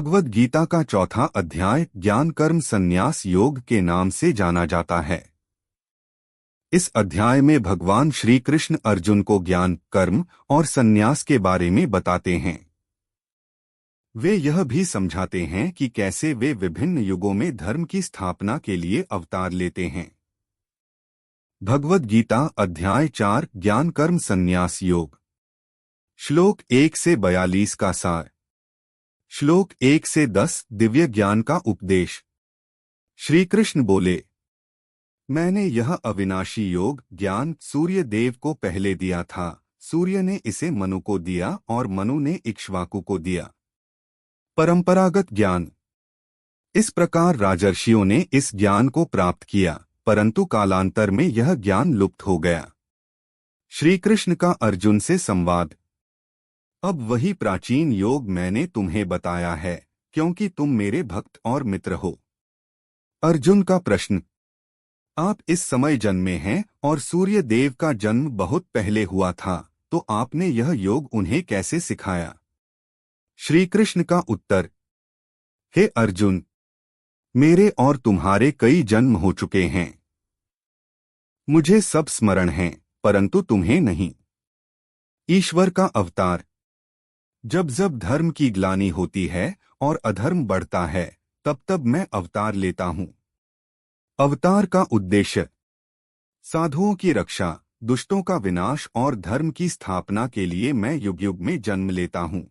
भगवद गीता का चौथा अध्याय ज्ञान कर्म संन्यास योग के नाम से जाना जाता है। इस अध्याय में भगवान श्री कृष्ण अर्जुन को ज्ञान, कर्म और संन्यास के बारे में बताते हैं। वे यह भी समझाते हैं कि कैसे वे विभिन्न युगों में धर्म की स्थापना के लिए अवतार लेते हैं। भगवद गीता अध्याय 4 ज्ञान कर्म संन्यास योग। श्लोक 1 से 42 का सार। श्लोक 1 से 10 दिव्य ज्ञान का उपदेश। श्री कृष्ण बोले, मैंने यह अविनाशी योग ज्ञान सूर्य देव को पहले दिया था। सूर्य ने इसे मनु को दिया और मनु ने इक्ष्वाकु को दिया। परंपरागत ज्ञान। इस प्रकार राजर्षियों ने इस ज्ञान को प्राप्त किया, परंतु कालांतर में यह ज्ञान लुप्त हो गया। श्री कृष्ण का अर्जुन से संवाद। अब वही प्राचीन योग मैंने तुम्हें बताया है, क्योंकि तुम मेरे भक्त और मित्र हो। अर्जुन का प्रश्न। आप इस समय जन्मे हैं और सूर्य देव का जन्म बहुत पहले हुआ था, तो आपने यह योग उन्हें कैसे सिखाया? श्री कृष्ण का उत्तर। हे अर्जुन, मेरे और तुम्हारे कई जन्म हो चुके हैं। मुझे सब स्मरण हैं, परंतु तुम्हें नहीं। ईश्वर का अवतार। जब जब धर्म की ग्लानि होती है और अधर्म बढ़ता है, तब तब मैं अवतार लेता हूं। अवतार का उद्देश्य साधुओं की रक्षा, दुष्टों का विनाश और धर्म की स्थापना के लिए मैं युग युग में जन्म लेता हूं।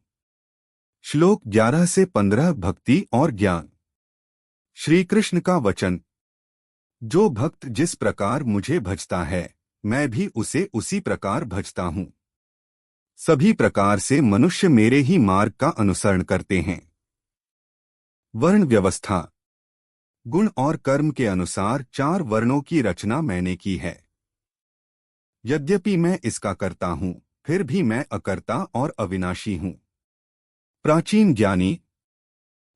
श्लोक 11 से 15 भक्ति और ज्ञान। श्री कृष्ण का वचन। जो भक्त जिस प्रकार मुझे भजता है, मैं भी उसे उसी प्रकार भजता हूं। सभी प्रकार से मनुष्य मेरे ही मार्ग का अनुसरण करते हैं। वर्ण व्यवस्था। गुण और कर्म के अनुसार 4 वर्णों की रचना मैंने की है। यद्यपि मैं इसका करता हूं, फिर भी मैं अकर्ता और अविनाशी हूं। प्राचीन ज्ञानी।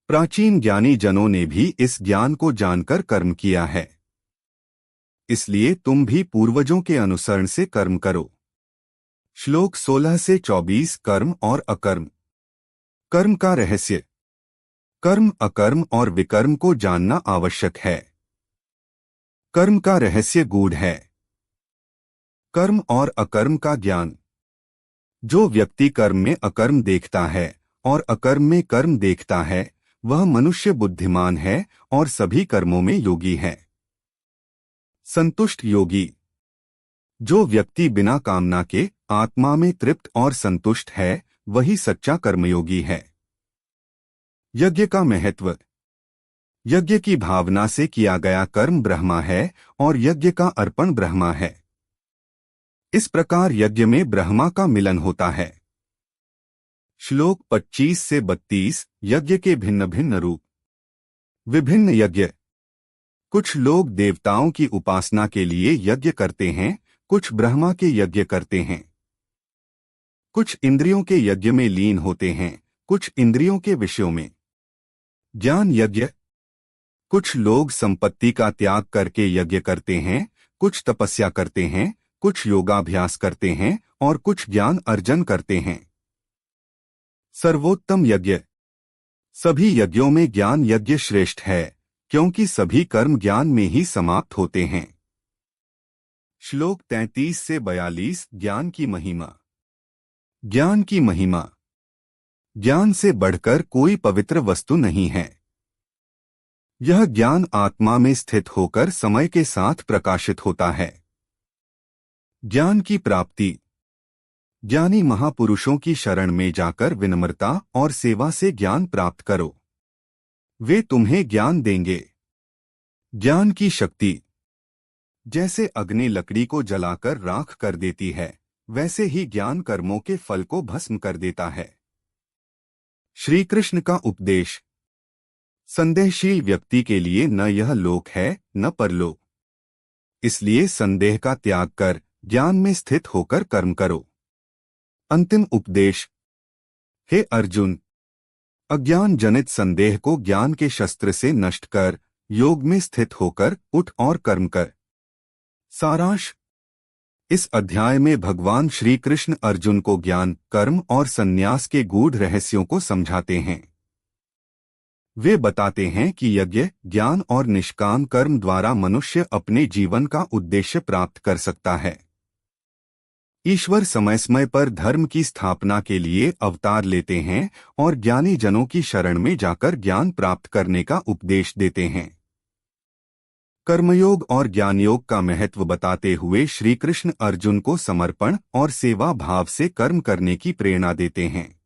प्राचीन ज्ञानी जनों ने भी इस ज्ञान को जानकर कर्म किया है। इसलिए तुम भी पूर्वजों के अनुसरण से कर्म करो। श्लोक 16 से 24 कर्म और अकर्म। कर्म का रहस्य। कर्म, अकर्म और विकर्म को जानना आवश्यक है। कर्म का रहस्य गूढ़ है। कर्म और अकर्म का ज्ञान। जो व्यक्ति कर्म में अकर्म देखता है और अकर्म में कर्म देखता है, वह मनुष्य बुद्धिमान है और सभी कर्मों में योगी है। संतुष्ट योगी। जो व्यक्ति बिना कामना के आत्मा में तृप्त और संतुष्ट है, वही सच्चा कर्मयोगी है। यज्ञ का महत्व। यज्ञ की भावना से किया गया कर्म ब्रह्मा है और यज्ञ का अर्पण ब्रह्मा है। इस प्रकार यज्ञ में ब्रह्मा का मिलन होता है। श्लोक 25 से 32 यज्ञ के भिन्न भिन्न रूप। विभिन्न यज्ञ। कुछ लोग देवताओं की उपासना के लिए यज्ञ करते हैं, कुछ ब्रह्मा के यज्ञ करते हैं। कुछ इंद्रियों के यज्ञ में लीन होते हैं, कुछ इंद्रियों के विषयों में। ज्ञान यज्ञ। कुछ लोग संपत्ति का त्याग करके यज्ञ करते हैं, कुछ तपस्या करते हैं, कुछ योगाभ्यास करते हैं और कुछ ज्ञान अर्जन करते हैं। सर्वोत्तम यज्ञ। सभी यज्ञों में ज्ञान यज्ञ श्रेष्ठ है, क्योंकि सभी कर्म ज्ञान में ही समाप्त होते हैं। श्लोक 33 से 42 ज्ञान की महिमा। ज्ञान की महिमा। ज्ञान से बढ़कर कोई पवित्र वस्तु नहीं है। यह ज्ञान आत्मा में स्थित होकर समय के साथ प्रकाशित होता है। ज्ञान की प्राप्ति। ज्ञानी महापुरुषों की शरण में जाकर विनम्रता और सेवा से ज्ञान प्राप्त करो। वे तुम्हें ज्ञान देंगे। ज्ञान की शक्ति। जैसे अग्नि लकड़ी को जलाकर राख कर देती है, वैसे ही ज्ञान कर्मों के फल को भस्म कर देता है। श्री कृष्ण का उपदेश। संदेहशील व्यक्ति के लिए न यह लोक है न परलोक। इसलिए संदेह का त्याग कर ज्ञान में स्थित होकर कर्म करो। अंतिम उपदेश। हे अर्जुन, अज्ञान जनित संदेह को ज्ञान के शस्त्र से नष्ट कर योग में स्थित होकर उठ और कर्म कर। सारांश। इस अध्याय में भगवान श्री कृष्ण अर्जुन को ज्ञान, कर्म और संन्यास के गूढ़ रहस्यों को समझाते हैं। वे बताते हैं कि यज्ञ, ज्ञान और निष्काम कर्म द्वारा मनुष्य अपने जीवन का उद्देश्य प्राप्त कर सकता है। ईश्वर समय समय पर धर्म की स्थापना के लिए अवतार लेते हैं और ज्ञानी जनों की शरण में जाकर ज्ञान प्राप्त करने का उपदेश देते हैं। कर्मयोग और ज्ञानयोग का महत्व बताते हुए श्री कृष्ण अर्जुन को समर्पण और सेवा भाव से कर्म करने की प्रेरणा देते हैं।